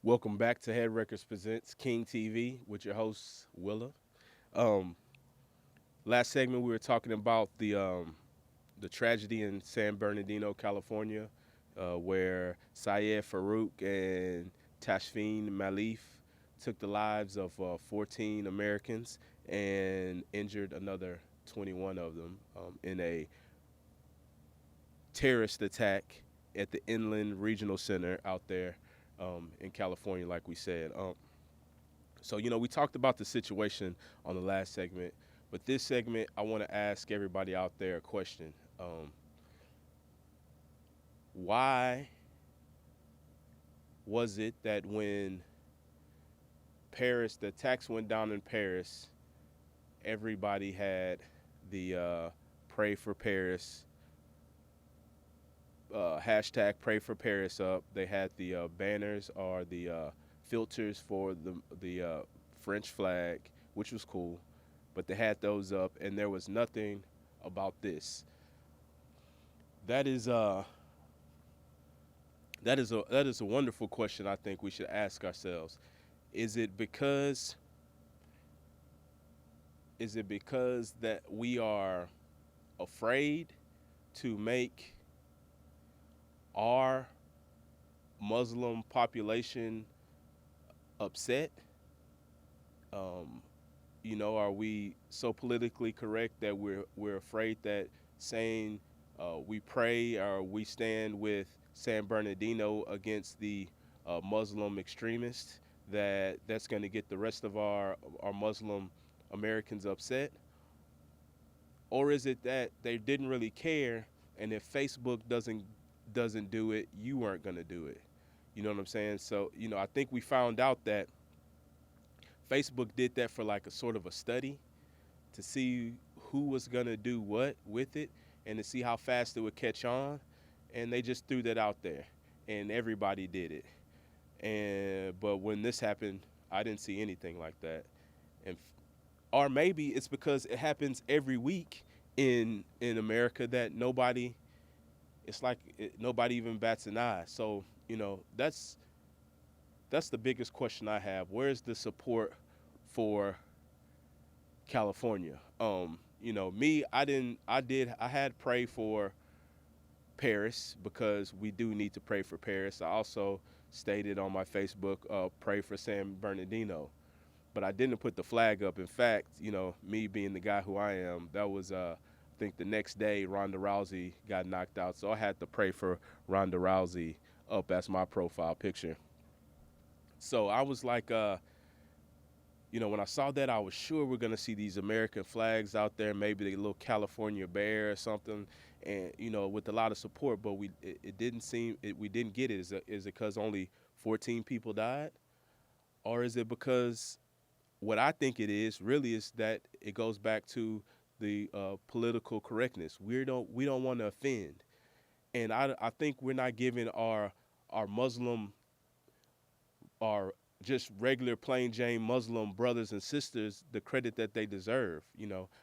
Welcome back to Headwreckas Presents King TV with your host Willa. Um, Last segment we were talking about the tragedy in San Bernardino, California, where Syed Farouk and Tashfeen Malif took the lives of 14 Americans and injured another 21 of them in a terrorist attack at the Inland Regional Center out there in California, like we said. So, we talked about the situation on the last segment, but this segment, I want to ask everybody out there a question. Why was it that when the attacks went down in Paris, everybody had the Pray for Paris hashtag Pray for Paris up? They had the banners or the filters for the French flag, which was cool, but they had those up, and there was nothing about this. That is that is a wonderful question. I think we should ask ourselves: Is it because that we are afraid to make our Muslim population upset? Um, are we so politically correct that we're afraid that saying we pray or we stand with San Bernardino against the Muslim extremists that's going to get the rest of our Muslim Americans upset? Or is it that they didn't really care, and if Facebook doesn't do it, you weren't going to do it? You know what I'm saying? So, I think we found out that Facebook did that for like a sort of a study to see who was gonna do what with it and to see how fast it would catch on. And they just threw that out there, and everybody did it. And but when this happened, I didn't see anything like that. And or maybe it's because it happens every week in America that nobody. It's like nobody even bats an eye. So that's the biggest question I have. Where's the support for California? Me, I had pray for Paris because we do need to pray for Paris. I also stated on my Facebook, pray for San Bernardino, but I didn't put the flag up. In fact, me being the guy who I am, that was I think the next day Ronda Rousey got knocked out, so I had to pray for Ronda Rousey up as my profile picture. So I was like, when I saw that, I was sure we're gonna see these American flags out there, maybe the little California bear or something, and with a lot of support. But it didn't seem we didn't get it. Is it because only 14 people died, or is it because what I think it is really is that it goes back to the political correctness. We don't want to offend, and I think we're not giving our Muslim, our just regular plain Jane Muslim brothers and sisters the credit that they deserve.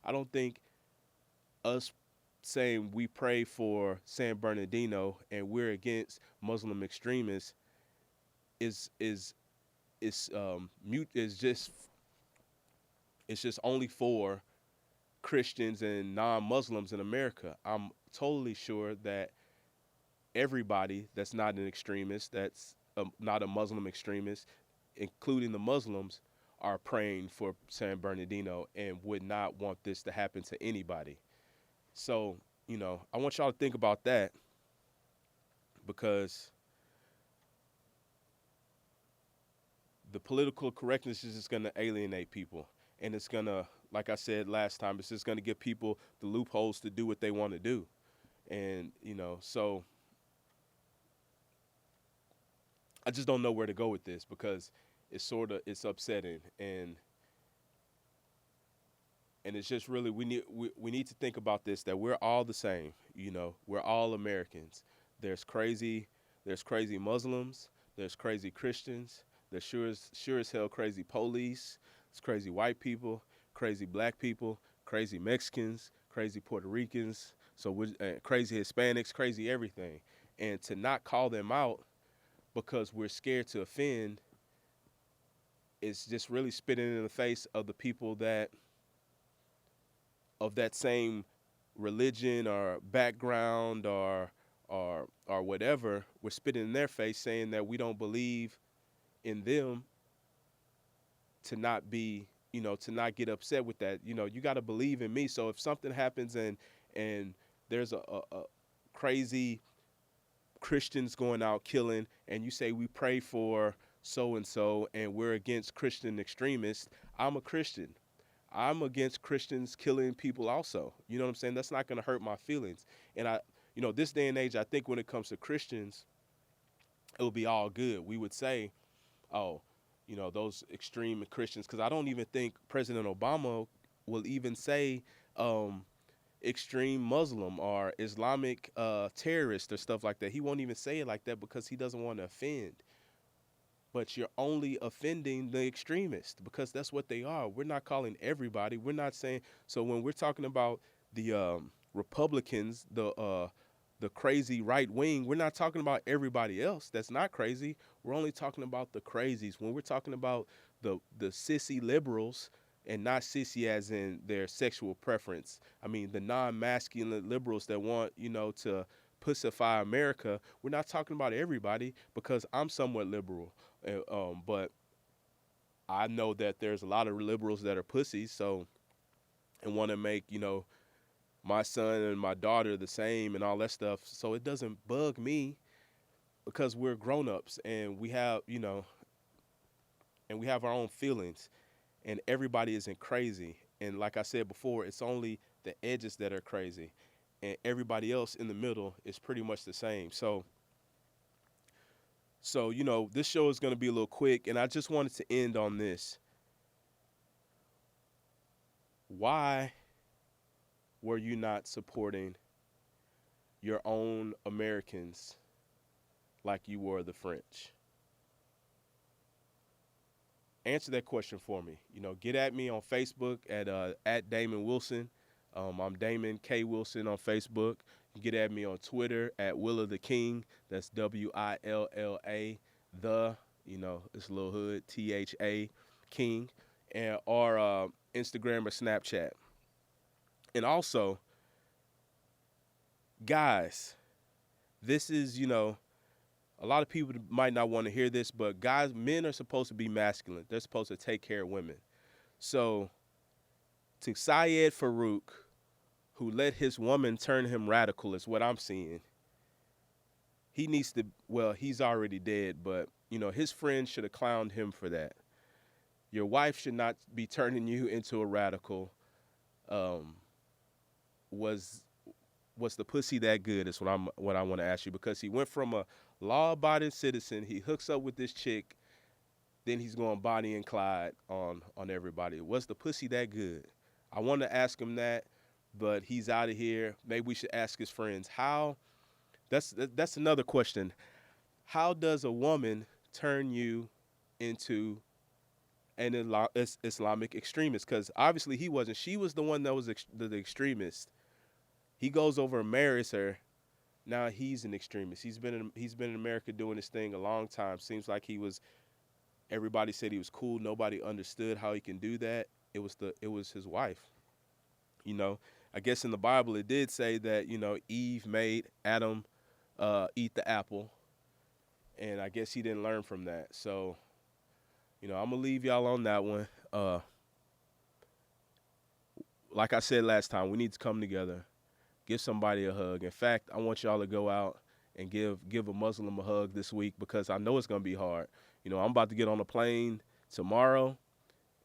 I don't think us saying we pray for San Bernardino and we're against Muslim extremists is mute is just it's just only for Christians and non-Muslims in America. I'm totally sure that everybody that's not an extremist, that's not a Muslim extremist, including the Muslims, are praying for San Bernardino and would not want this to happen to anybody. So, I want y'all to think about that because the political correctness is just going to alienate people. And it's going to, like I said last time, it's just going to give people the loopholes to do what they want to do. And, so I just don't know where to go with this because it's upsetting and it's just really we need to think about this, that we're all the same. We're all Americans. There's crazy Muslims, there's crazy Christians, there's sure as hell crazy police, there's crazy white people, crazy black people, crazy Mexicans, crazy Puerto Ricans, so we crazy Hispanics, crazy everything. And to not call them out because we're scared to offend, it's just really spitting in the face of the people that of that same religion or background or whatever. We're spitting in their face saying that we don't believe in them to not be, to not get upset with that. You got to believe in me. So if something happens and there's a crazy Christians going out killing, and you say we pray for so and so, and we're against Christian extremists, I'm a Christian. I'm against Christians killing people also. You know what I'm saying? That's not going to hurt my feelings. And this day and age, I think when it comes to Christians, it'll be all good. We would say, oh, those extreme Christians, because I don't even think President Obama will even say extreme Muslim or Islamic terrorist or stuff like that. He won't even say it like that because he doesn't want to offend. But you're only offending the extremists because that's what they are. We're not calling everybody. We're not saying, so when we're talking about the Republicans, the crazy right wing, we're not talking about everybody else that's not crazy. We're only talking about the crazies. When we're talking about the sissy liberals, and not sissy as in their sexual preference, I mean the non-masculine liberals that want, to pussify America, we're not talking about everybody because I'm somewhat liberal. But I know that there's a lot of liberals that are pussies, so, and want to make, my son and my daughter the same and all that stuff. So it doesn't bug me because we're grown-ups and we have, and we have our own feelings, and everybody isn't crazy. And like I said before, it's only the edges that are crazy, and everybody else in the middle is pretty much the same. So this show is going to be a little quick, and I just wanted to end on this. Why were you not supporting your own Americans like you were the French? Answer that question for me. Get at me on Facebook at Damon Wilson. I'm Damon K. Wilson on Facebook. You get at me on Twitter at Willa the King. That's WILLA, it's a little hood, THA, King, or Instagram or Snapchat. And also, guys, this is, a lot of people might not want to hear this, but guys, men are supposed to be masculine. They're supposed to take care of women. So to Syed Farouk, who let his woman turn him radical, is what I'm seeing. He needs to, well, he's already dead, but, his friends should have clowned him for that. Your wife should not be turning you into a radical. Was the pussy that good is what I want to ask you, because he went from a law-abiding citizen, he hooks up with this chick, then he's going Bonnie and Clyde on everybody. Was the pussy that good? I want to ask him that, but he's out of here. Maybe we should ask his friends. How? That's another question. How does a woman turn you into an Islamic extremist? Because obviously he wasn't. She was the one that was the extremist. He goes over and marries her. Now he's an extremist. He's been in America doing this thing a long time. Seems like everybody said he was cool. Nobody understood how he can do that. It was his wife. I guess in the Bible it did say that, Eve made Adam eat the apple. And I guess he didn't learn from that. So, I'm going to leave y'all on that one. Like I said last time, we need to come together. Give somebody a hug. In fact, I want y'all to go out and give a Muslim a hug this week, because I know it's going to be hard. I'm about to get on a plane tomorrow,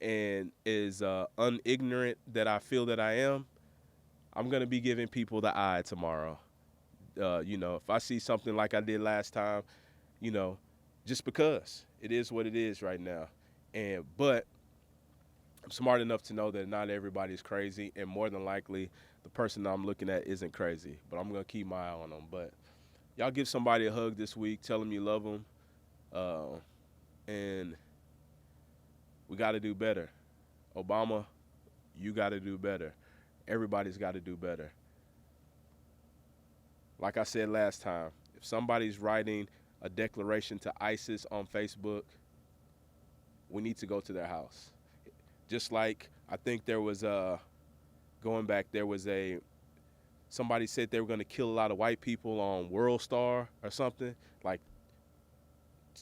and as unignorant that I feel that I am, I'm going to be giving people the eye tomorrow. If I see something like I did last time, just because it is what it is right now. But I'm smart enough to know that not everybody's crazy, and more than likely the person I'm looking at isn't crazy, but I'm going to keep my eye on them. But y'all give somebody a hug this week. Tell them you love them. And we got to do better. Obama, you got to do better. Everybody's got to do better. Like I said last time, if somebody's writing a declaration to ISIS on Facebook, we need to go to their house. Just like I think there was going back, there was somebody said they were going to kill a lot of white people on World Star or something. Like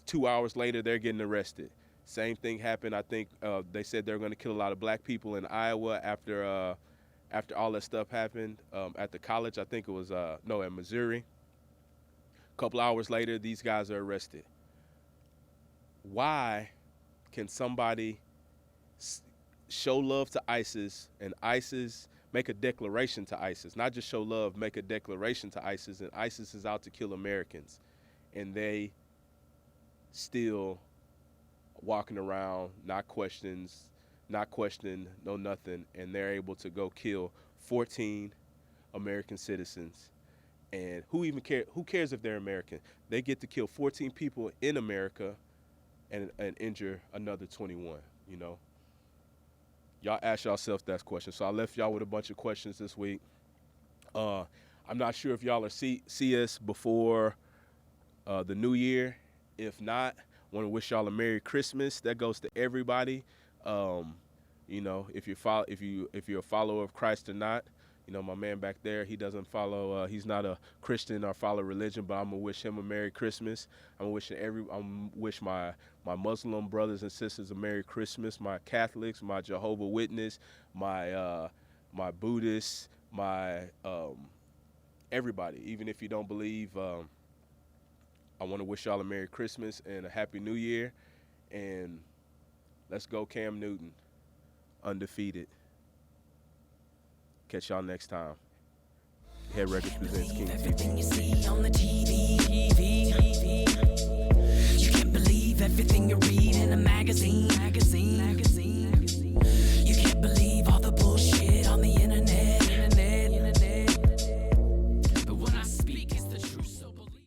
2 hours later, they're getting arrested. Same thing happened. I think they said they were going to kill a lot of black people in Iowa after all that stuff happened at the college. I think it was in Missouri. A couple hours later, these guys are arrested. Why can somebody show love to ISIS and ISIS make a declaration to ISIS, not just show love, make a declaration to ISIS, and ISIS is out to kill Americans, and they still walking around, not questioning, no nothing, and they're able to go kill 14 American citizens. And who cares if they're American? They get to kill 14 people in America and injure another 21, you know? Y'all ask yourself that question. So I left y'all with a bunch of questions this week. I'm not sure if y'all are see us before the new year. If not, want to wish y'all a Merry Christmas. That goes to everybody. You know, if you're a follower of Christ or not. You know, my man back there, he doesn't follow. He's not a Christian or follow religion, but I'm gonna wish him a Merry Christmas. I'm wish my Muslim brothers and sisters a Merry Christmas. My Catholics, my Jehovah's Witness, my Buddhists, my everybody. Even if you don't believe, I want to wish y'all a Merry Christmas and a Happy New Year. And let's go, Cam Newton, undefeated. Catch y'all next time. Headwreckas presents KingTV. Everything you see on the TV. You can't believe everything you read in a magazine.